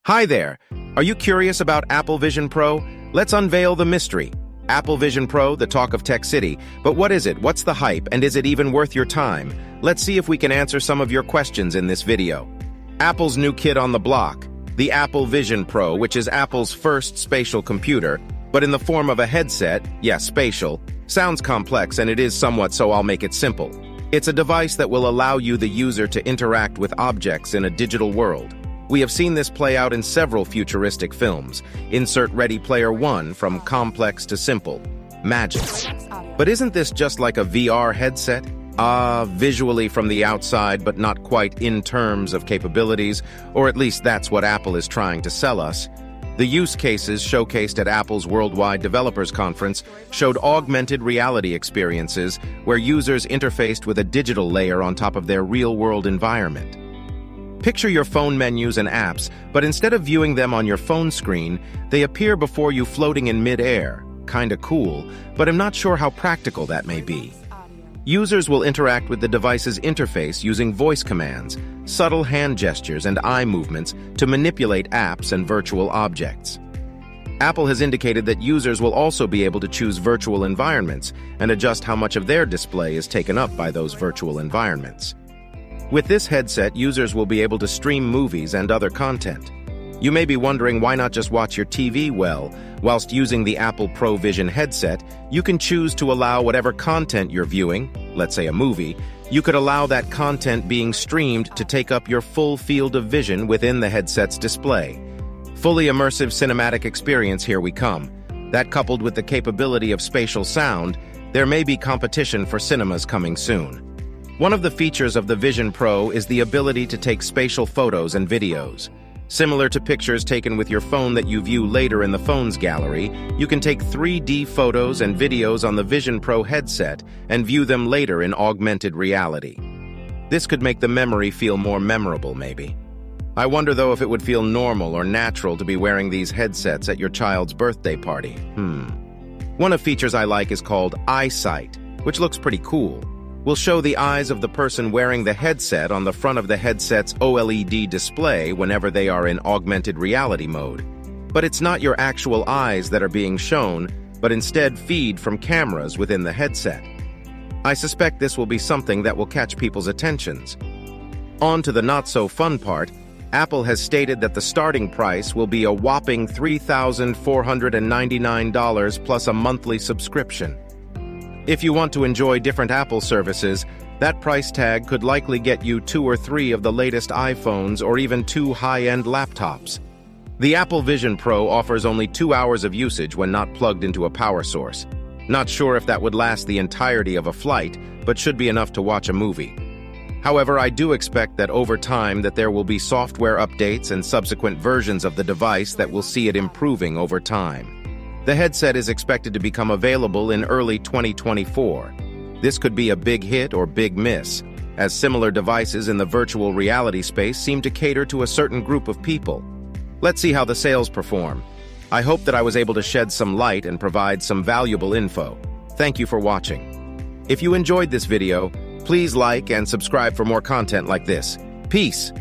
Hi there! Are you curious about Apple Vision Pro? Let's unveil the mystery. Apple Vision Pro, the talk of Tech City. But what is it? What's the hype? And is it even worth your time? Let's see if we can answer some of your questions in this video. Apple's new kid on the block. The Apple Vision Pro, which is Apple's first spatial computer, but in the form of a headset. Yes, spatial. Sounds complex, and it is somewhat, so I'll make it simple. It's a device that will allow you, the user, to interact with objects in a digital world. We have seen this play out in several futuristic films. Insert Ready Player One, from complex to simple. Magic. But isn't this just like a VR headset? Visually from the outside, but not quite in terms of capabilities, or at least that's what Apple is trying to sell us. The use cases showcased at Apple's Worldwide Developers Conference showed augmented reality experiences where users interfaced with a digital layer on top of their real-world environment. Picture your phone menus and apps, but instead of viewing them on your phone screen, they appear before you floating in mid-air. Kinda cool, but I'm not sure how practical that may be. Users will interact with the device's interface using voice commands, subtle hand gestures, and eye movements to manipulate apps and virtual objects. Apple has indicated that users will also be able to choose virtual environments and adjust how much of their display is taken up by those virtual environments. With this headset, users will be able to stream movies and other content. You may be wondering why not just watch your TV. Well, whilst using the Apple Pro Vision headset, you can choose to allow whatever content you're viewing, let's say a movie, you could allow that content being streamed to take up your full field of vision within the headset's display. Fully immersive cinematic experience, here we come. That coupled with the capability of spatial sound, there may be competition for cinemas coming soon. One of the features of the Vision Pro is the ability to take spatial photos and videos. Similar to pictures taken with your phone that you view later in the phone's gallery, you can take 3D photos and videos on the Vision Pro headset and view them later in augmented reality. This could make the memory feel more memorable, maybe. I wonder, though, if it would feel normal or natural to be wearing these headsets at your child's birthday party. One of features I like is called Eyesight, which looks pretty cool. Will show the eyes of the person wearing the headset on the front of the headset's OLED display whenever they are in augmented reality mode. But it's not your actual eyes that are being shown, but instead feed from cameras within the headset. I suspect this will be something that will catch people's attentions. On to the not-so-fun part. Apple has stated that the starting price will be a whopping $3,499 plus a monthly subscription. If you want to enjoy different Apple services, that price tag could likely get you 2 or 3 of the latest iPhones or even 2 high-end laptops. The Apple Vision Pro offers only 2 hours of usage when not plugged into a power source. Not sure if that would last the entirety of a flight, but should be enough to watch a movie. However, I do expect that over time that there will be software updates and subsequent versions of the device that will see it improving over time. The headset is expected to become available in early 2024. This could be a big hit or big miss, as similar devices in the virtual reality space seem to cater to a certain group of people. Let's see how the sales perform. I hope that I was able to shed some light and provide some valuable info. Thank you for watching. If you enjoyed this video, please like and subscribe for more content like this. Peace!